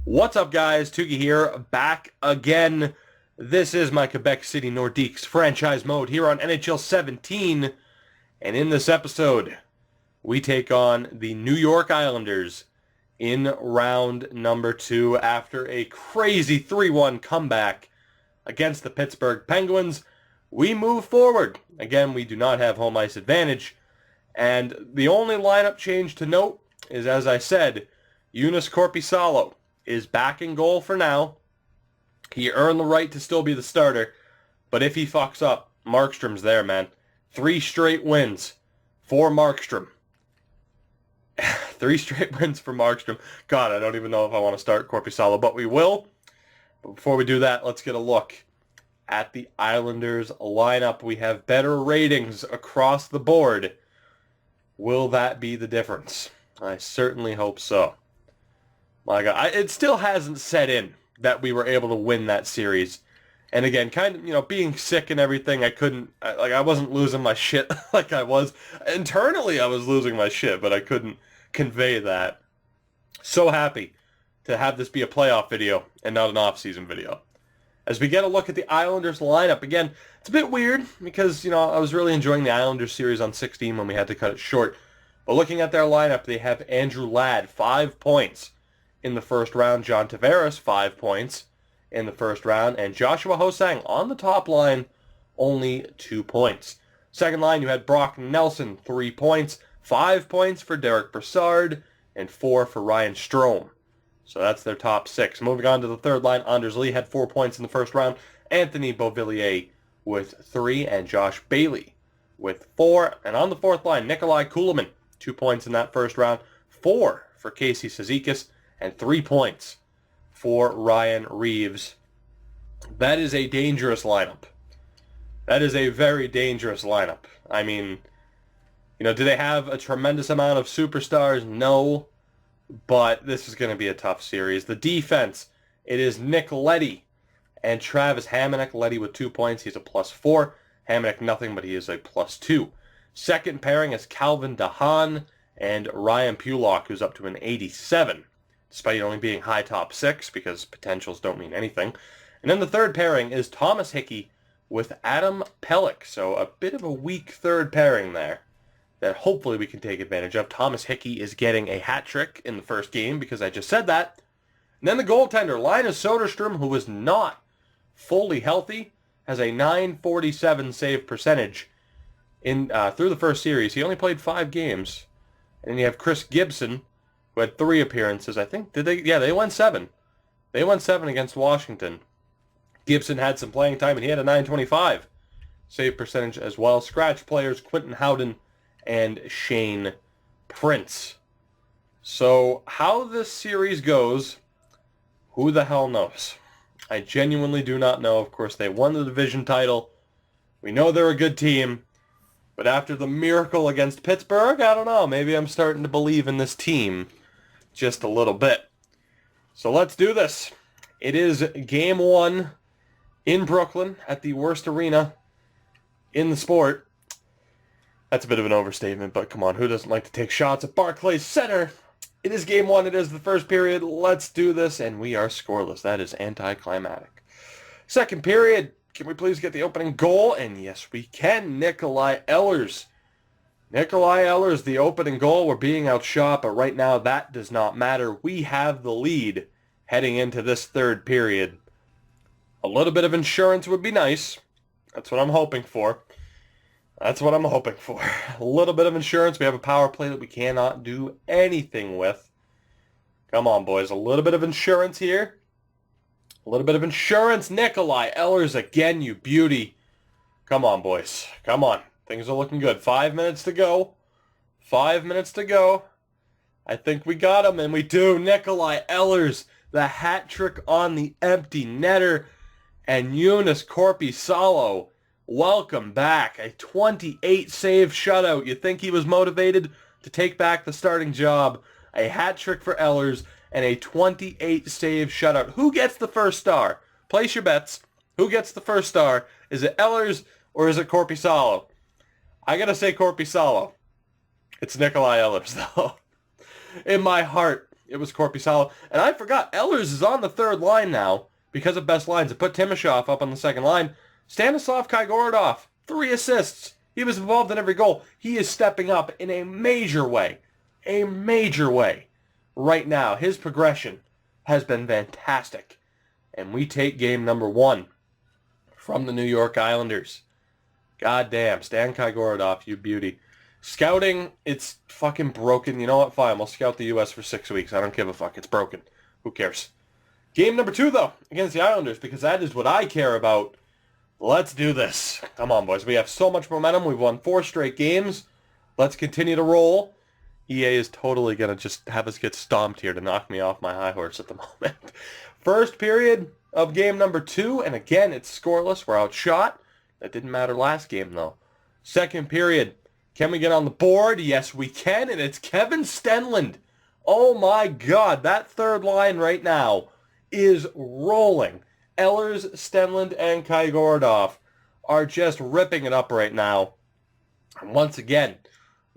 What's up, guys? Tuki here, back again. This is my Quebec City Nordiques franchise mode here on NHL 17. And in this episode, we take on the New York Islanders in round number 2 after a crazy 3-1 comeback against the Pittsburgh Penguins. We move forward. Again, we do not have home ice advantage. And the only lineup change to note is, as I said, Joonas Korpisalo is back in goal for now. He earned the right to still be the starter, but if he fucks up, Markstrom's there, man. 3 straight wins for Markstrom. 3 straight wins for Markstrom. God, I don't even know if I want to start Korpisalo, but we will. But before we do that, let's get a look at the Islanders lineup. We have better ratings across the board. Will that be the difference? I certainly hope so. My God, it still hasn't set in that we were able to win that series. And again, kind of, being sick and everything, I wasn't losing my shit like I was. Internally, I was losing my shit, but I couldn't convey that. So happy to have this be a playoff video and not an off-season video. As we get a look at the Islanders lineup, again, it's a bit weird because, I was really enjoying the Islanders series on 16 when we had to cut it short. But looking at their lineup, they have Andrew Ladd, 5 points in the first round. John Tavares, 5 points in the first round. And Joshua Ho-Sang on the top line, only 2 points. Second line, you had Brock Nelson, 3 points. 5 points for Derek Brassard, and 4 for Ryan Strome. So that's their top 6. Moving on to the third line, Anders Lee had 4 points in the first round. Anthony Beauvillier with 3, and Josh Bailey with 4. And on the fourth line, Nikolai Kulemin, 2 points in that first round. 4 for Casey Cizikas, and 3 points for Ryan Reeves. That is a dangerous lineup. That is a very dangerous lineup. I mean, do they have a tremendous amount of superstars? No. But this is going to be a tough series. The defense, it is Nick Leddy and Travis Hamonic. Leddy with 2 points. He's a +4. Hamonic nothing, but he is a +2. Second pairing is Calvin DeHaan and Ryan Pulock, who's up to an 87. Despite only being high top 6, because potentials don't mean anything. And then the third pairing is Thomas Hickey with Adam Pelech. So a bit of a weak third pairing there that hopefully we can take advantage of. Thomas Hickey is getting a hat trick in the first game because I just said that. And then the goaltender, Linus Soderstrom, who is not fully healthy, has a .947 save percentage in through the first series. He only played 5 games. And then you have Chris Gibson, who had 3 appearances. I think, did they? Yeah, they won 7. They won 7 against Washington. Gibson had some playing time, and he had a .925 save percentage as well. Scratch players, Quentin Howden and Shane Prince. So how this series goes, who the hell knows? I genuinely do not know. Of course, they won the division title. We know they're a good team. But after the miracle against Pittsburgh, I don't know. Maybe I'm starting to believe in this team just a little bit. So let's do this. It is game 1 in Brooklyn at the worst arena in the sport. That's a bit of an overstatement, but come on, who doesn't like to take shots at Barclays Center? It is game 1. It is the first period. Let's do this, and we are scoreless. That is anticlimactic. Second period. Can we please get the opening goal? And yes, we can. Nikolai Ehlers. Nikolai Ehlers, the opening goal. We're being outshot, but right now that does not matter. We have the lead heading into this third period. A little bit of insurance would be nice. That's what I'm hoping for. That's what I'm hoping for. A little bit of insurance. We have a power play that we cannot do anything with. Come on, boys. A little bit of insurance here. A little bit of insurance. Nikolai Ehlers again, you beauty. Come on, boys. Come on. Things are looking good. 5 minutes to go. 5 minutes to go. I think we got him, and we do. Nikolai Ehlers, the hat trick on the empty netter. And Joonas Korpisalo, welcome back. A 28-save shutout. You think he was motivated to take back the starting job? A hat trick for Ehlers and a 28-save shutout. Who gets the first star? Place your bets. Who gets the first star? Is it Ehlers or is it Korpisalo? I got to say Korpisalo. It's Nikolai Ehlers, though. In my heart, it was Korpisalo. And I forgot, Ehlers is on the third line now because of best lines. It put Timashov up on the second line. Stanislav Kaigorodov, 3 assists. He was involved in every goal. He is stepping up in a major way. A major way. Right now, his progression has been fantastic. And we take game number 1 from the New York Islanders. God damn, Stan Kaigorodov, you beauty. Scouting, it's fucking broken. You know what? Fine, we'll scout the U.S. for 6 weeks. I don't give a fuck. It's broken. Who cares? Game number 2, though, against the Islanders, because that is what I care about. Let's do this. Come on, boys. We have so much momentum. We've won 4 straight games. Let's continue to roll. EA is totally going to just have us get stomped here to knock me off my high horse at the moment. First period of game number 2, and again, it's scoreless. We're outshot. That didn't matter last game, though. Second period. Can we get on the board? Yes, we can, and it's Kevin Stenlund. Oh, my God. That third line right now is rolling. Ehlers, Stenlund, and Kaigorodov are just ripping it up right now. And once again,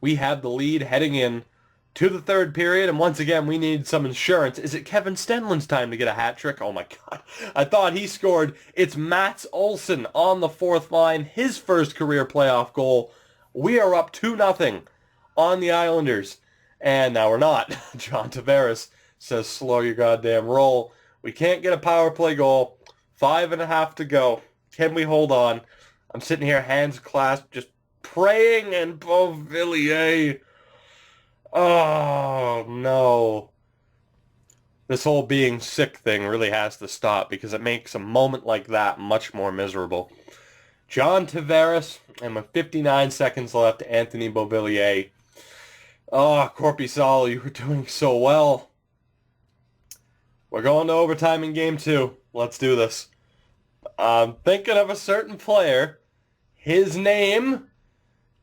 we have the lead heading in to the third period, and once again, we need some insurance. Is it Kevin Stenlund's time to get a hat trick? Oh, my God. I thought he scored. It's Mats Olsson on the fourth line, his first career playoff goal. We are up 2-0 on the Islanders. And now we're not. John Tavares says, slow your goddamn roll. We can't get a power play goal. 5.5 to go. Can we hold on? I'm sitting here, hands clasped, just praying, and Beauvillier. Oh, no. This whole being sick thing really has to stop because it makes a moment like that much more miserable. John Tavares, and with 59 seconds left, Anthony Beauvillier. Oh, Korpisalo, you were doing so well. We're going to overtime in game 2. Let's do this. I'm thinking of a certain player. His name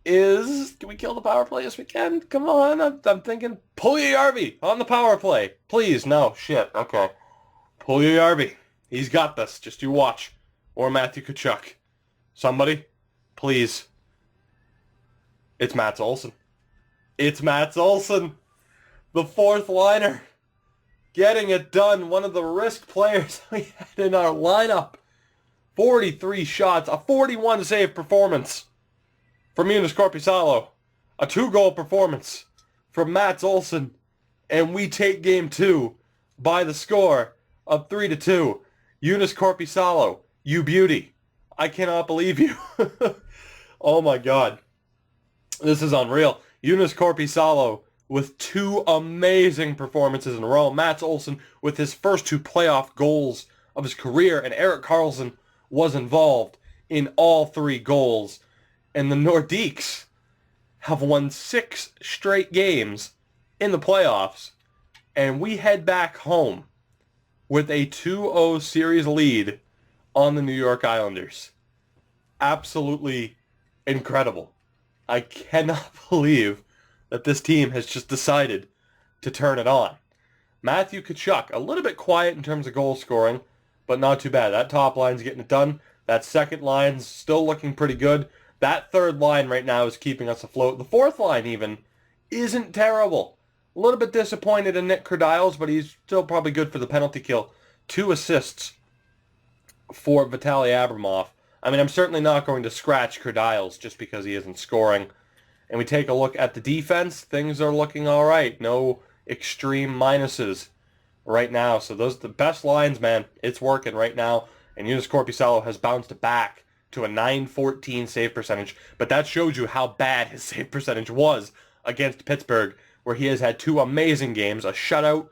is... Can we kill the power play? Yes, we can. Come on. I'm thinking Puljujärvi on the power play. Please. No. Shit. Okay. Puljujärvi. He's got this. Just you watch. Or Matthew Tkachuk. Somebody, please. It's Mats Olsson. It's Mats Olsson, the fourth liner, getting it done. One of the risk players we had in our lineup. 43 shots, a 41 save performance from Joonas Korpisalo, a 2-goal performance from Mats Olsson, and we take game 2 by the score of 3-2. Joonas Korpisalo, you beauty. I cannot believe you. Oh my God. This is unreal. Joonas Korpisalo with 2 amazing performances in a row. Mats Olsson with his first 2 playoff goals of his career. And Erik Karlsson was involved in all 3 goals. And the Nordiques have won 6 straight games in the playoffs. And we head back home with a 2-0 series lead on the New York Islanders. Absolutely incredible. I cannot believe that this team has just decided to turn it on. Matthew Tkachuk, a little bit quiet in terms of goal scoring, but not too bad. That top line's getting it done. That second line's still looking pretty good. That third line right now is keeping us afloat. The fourth line even isn't terrible. A little bit disappointed in Nick Krediles, but he's still probably good for the penalty kill. 2 assists for Vitaly Abramov. I mean, I'm certainly not going to scratch Krediles just because he isn't scoring. And we take a look at the defense. Things are looking all right. No extreme minuses right now. So those are the best lines, man. It's working right now. And Joonas Korpisalo has bounced back to a .914 save percentage. But that shows you how bad his save percentage was against Pittsburgh, where he has had 2 amazing games, a shutout,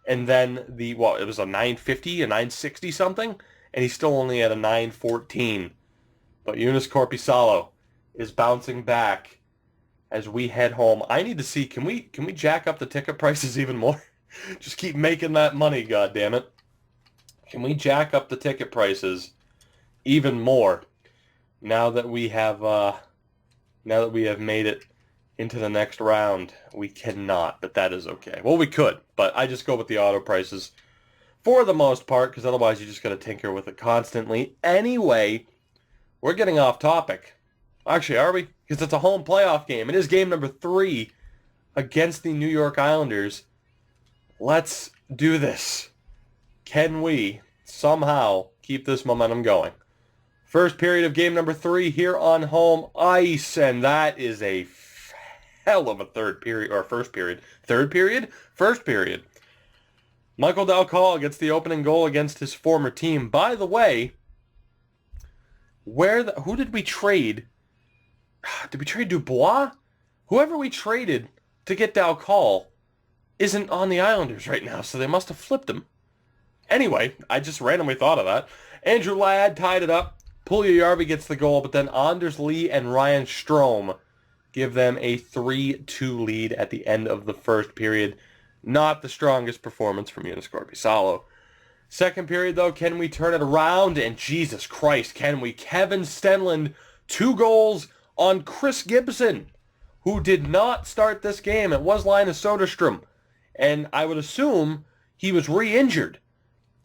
and then it was a .950, a .960 something, and he's still only at a .914. But Joonas Korpisalo is bouncing back as we head home. I need to see, can we jack up the ticket prices even more? Just keep making that money, goddammit. Can we jack up the ticket prices even more now that we have made it into the next round? We cannot, but that is okay. Well, we could, but I just go with the auto prices for the most part, because otherwise you just got to tinker with it constantly. Anyway, we're getting off topic. Actually, are we? Because it's a home playoff game. It is game number 3 against the New York Islanders. Let's do this. Can we somehow keep this momentum going? First period of game number 3 here on home ice, and that is a hell of a third period, or first period. Third period? First period. Michael Dalcall gets the opening goal against his former team. By the way, who did we trade? Did we trade Dubois? Whoever we traded to get Dalcall isn't on the Islanders right now, so they must have flipped him. Anyway, I just randomly thought of that. Andrew Ladd tied it up. Puljujärvi gets the goal, but then Anders Lee and Ryan Strome give them a 3-2 lead at the end of the first period. Not the strongest performance from Joonas Korpisalo. Second period, though, can we turn it around? And Jesus Christ, can we? Kevin Stenlund, 2 goals on Chris Gibson, who did not start this game. It was Linus Soderstrom, and I would assume he was re-injured.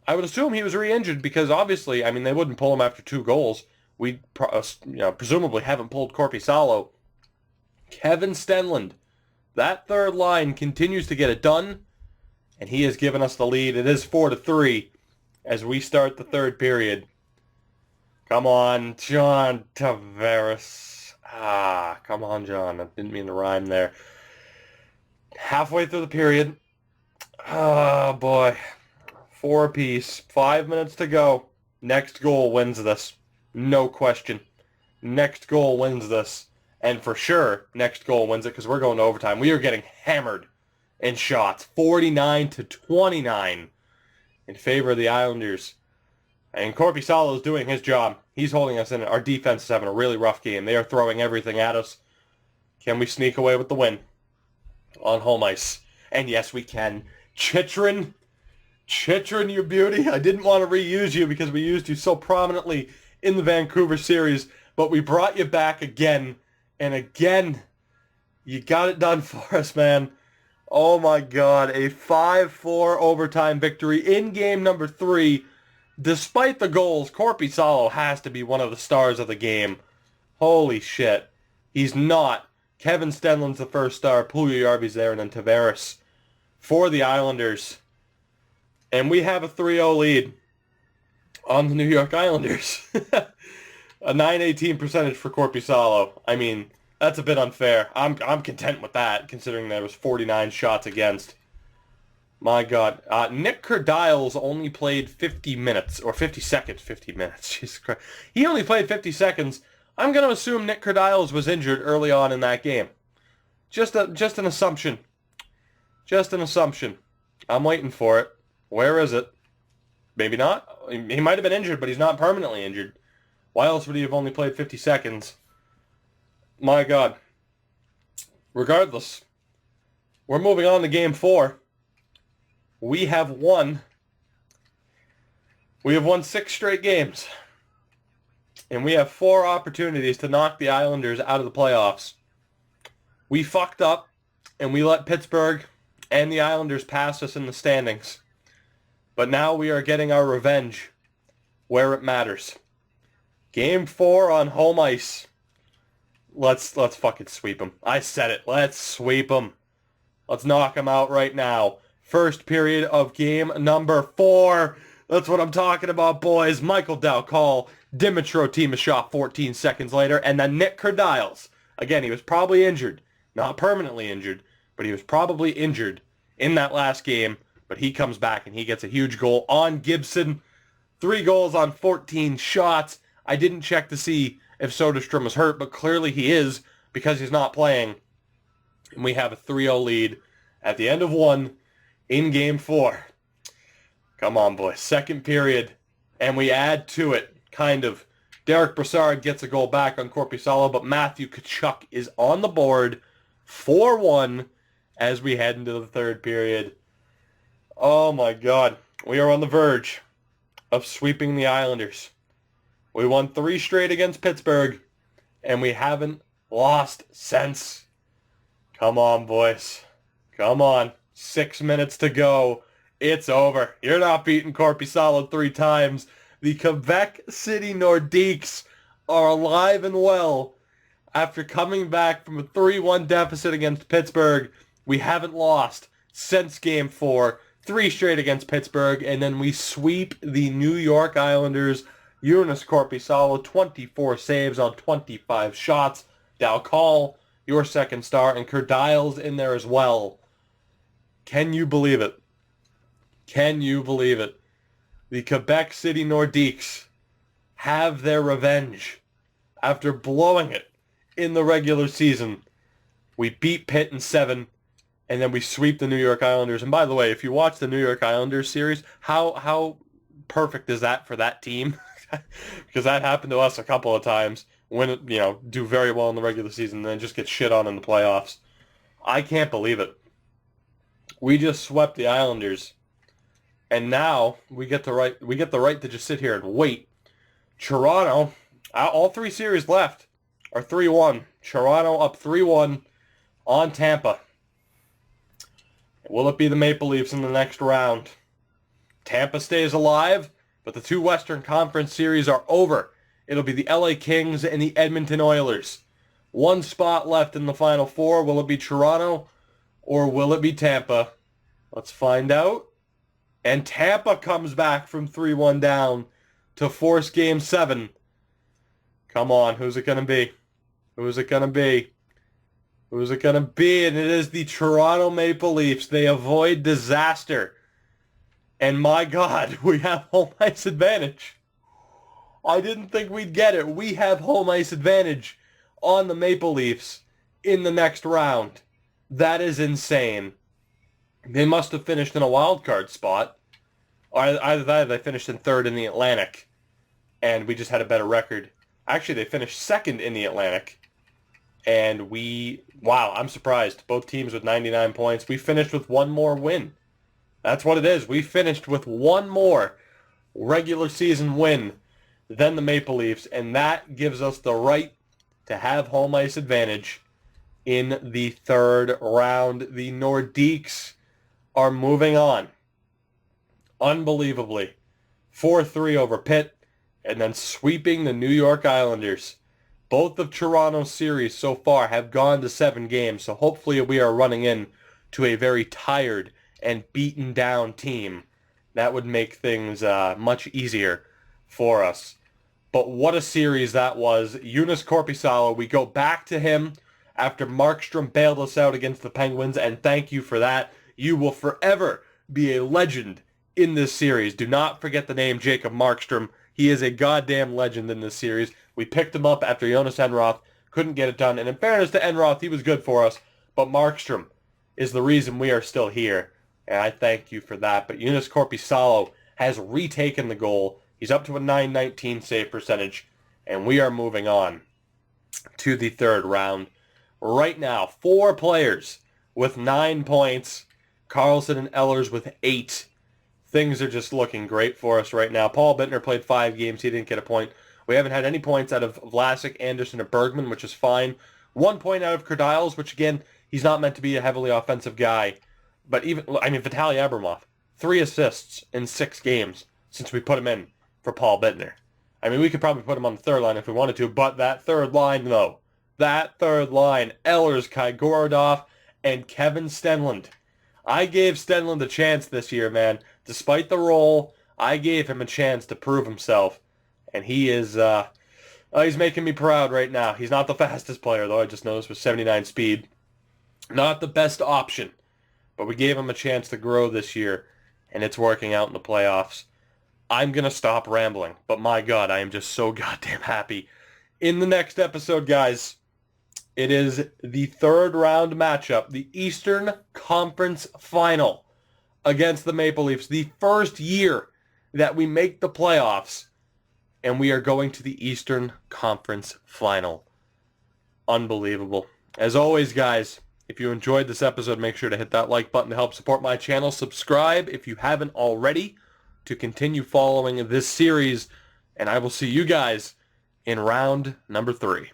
Because obviously, I mean, they wouldn't pull him after 2 goals. We presumably haven't pulled Korpisalo. Kevin Stenlund, that third line continues to get it done, and he has given us the lead. It is 4-3 as we start the third period. Come on, John Tavares. Come on, John. I didn't mean to rhyme there. Halfway through the period. Oh, boy. 4 apiece. 5 minutes to go. Next goal wins this. No question. Next goal wins this. And for sure, next goal wins it because we're going to overtime. We are getting hammered in shots. 49-29 in favor of the Islanders. And Korpisalo is doing his job. He's holding us in. Our defense is having a really rough game. They are throwing everything at us. Can we sneak away with the win on home ice? And yes, we can. Chychrun, you beauty. I didn't want to reuse you because we used you so prominently in the Vancouver series, but we brought you back again and again. You got it done for us, man. Oh my God, a 5-4 overtime victory in game number 3. Despite the goals, Korpisalo has to be one of the stars of the game. Holy shit. He's not. Kevin Stenlund's the first star. Puljujärvi's there, and then Tavares for the Islanders. And we have a 3-0 lead on the New York Islanders. A .918 percentage for Korpisalo. I mean, that's a bit unfair. I'm content with that, considering there was 49 shots against. My God. Nick Kerdiles only played 50 minutes, or 50 seconds, 50 minutes. Jesus Christ. He only played 50 seconds. I'm going to assume Nick Kerdiles was injured early on in that game. Just an assumption. Just an assumption. I'm waiting for it. Where is it? Maybe not. He might have been injured, but he's not permanently injured. Why else would he have only played 50 seconds? My God. Regardless, we're moving on to Game 4. We have won 6 straight games. And we have 4 opportunities to knock the Islanders out of the playoffs. We fucked up, and we let Pittsburgh and the Islanders pass us in the standings. But now we are getting our revenge where it matters. Game 4 on home ice. Let's fucking sweep them. I said it. Let's sweep them. Let's knock them out right now. First period of game number 4. That's what I'm talking about, boys. Michael Dalcall, Dimitro Timashov 14 seconds later, and then Nick Kerdiles. Again, he was probably injured. Not permanently injured, but he was probably injured in that last game. But he comes back and he gets a huge goal on Gibson. 3 goals on 14 shots. I didn't check to see if Soderstrom was hurt, but clearly he is because he's not playing. And we have a 3-0 lead at the end of 1 in Game 4. Come on, boys. Second period, and we add to it, kind of. Derek Brassard gets a goal back on Korpisalo, but Matthew Tkachuk is on the board, 4-1, as we head into the third period. Oh, my God. We are on the verge of sweeping the Islanders. We won 3 straight against Pittsburgh, and we haven't lost since. Come on, boys. Come on. 6 minutes to go. It's over. You're not beating Korpisalo 3 times. The Quebec City Nordiques are alive and well after coming back from a 3-1 deficit against Pittsburgh We haven't lost since Game 4, 3 straight against Pittsburgh, and then we sweep the New York Islanders. Joonas Korpisalo, 24 saves on 25 shots. Dal Call, your second star, and Kurdial's in there as well. Can you believe it? Can you believe it? The Quebec City Nordiques have their revenge after blowing it in the regular season. We beat Pitt in 7, and then we sweep the New York Islanders. And by the way, if you watch the New York Islanders series, how perfect is that for that team? Because that happened to us a couple of times. Do very well in the regular season and then just get shit on in the playoffs. I can't believe it. We just swept the Islanders. And now we get the right to just sit here and wait. Toronto, all 3 series left are 3-1. Toronto up 3-1 on Tampa. Will it be the Maple Leafs in the next round? Tampa stays alive, but the 2 Western Conference series are over. It'll be the LA Kings and the Edmonton Oilers. 1 spot left in the Final Four. Will it be Toronto or will it be Tampa? Let's find out. And Tampa comes back from 3-1 down to force Game 7. Come on, who's it going to be? Who's it going to be? Who's it going to be? And it is the Toronto Maple Leafs. They avoid disaster. And my God, we have home ice advantage. I didn't think we'd get it. We have home ice advantage on the Maple Leafs in the next round. That is insane. They must have finished in a wild card spot. Or either that or they finished in 3rd in the Atlantic. And we just had a better record. Actually, they finished 2nd in the Atlantic. And wow, I'm surprised. Both teams with 99 points. We finished with 1 more win. That's what it is. We finished with 1 more regular season win than the Maple Leafs. And that gives us the right to have home ice advantage in the 3rd round. The Nordiques are moving on. Unbelievably. 4-3 over Pitt. And then sweeping the New York Islanders. Both of Toronto's series so far have gone to 7 games, so hopefully we are running in to a very tired and beaten down team. That would make things much easier for us. But what a series that was. Joonas Korpisalo, we go back to him after Markstrom bailed us out against the Penguins, and thank you for that. You will forever be a legend in this series. Do not forget the name Jacob Markstrom. He is a goddamn legend in this series. We picked him up after Jonas Enroth couldn't get it done. And in fairness to Enroth, he was good for us. But Markstrom is the reason we are still here. And I thank you for that. But Joonas Korpisalo has retaken the goal. He's up to a .919 save percentage. And we are moving on to the 3rd round. Right now, 4 players with 9 points. Carlson and Ehlers with 8. Things are just looking great for us right now. Paul Bittner played 5 games. He didn't get a point. We haven't had any points out of Vlasic, Anderson, or Bergman, which is fine. 1 point out of Kurdial's, which, again, he's not meant to be a heavily offensive guy. But Vitaly Abramov, 3 assists in 6 games since we put him in for Paul Bittner. We could probably put him on the 3rd line if we wanted to, but that 3rd line, though. That 3rd line, Ehlers, Kai Gorodov, and Kevin Stenlund. I gave Stenlund a chance this year, man. Despite the role, I gave him a chance to prove himself. And he is, he's making me proud right now. He's not the fastest player, though. I just noticed with 79 speed. Not the best option. But we gave him a chance to grow this year. And it's working out in the playoffs. I'm going to stop rambling. But my God, I am just so goddamn happy. In the next episode, guys, it is the 3rd round matchup. The Eastern Conference Final against the Maple Leafs. The first year that we make the playoffs. And we are going to the Eastern Conference Final. Unbelievable. As always, guys, if you enjoyed this episode, make sure to hit that like button to help support my channel. Subscribe if you haven't already to continue following this series. And I will see you guys in round number 3.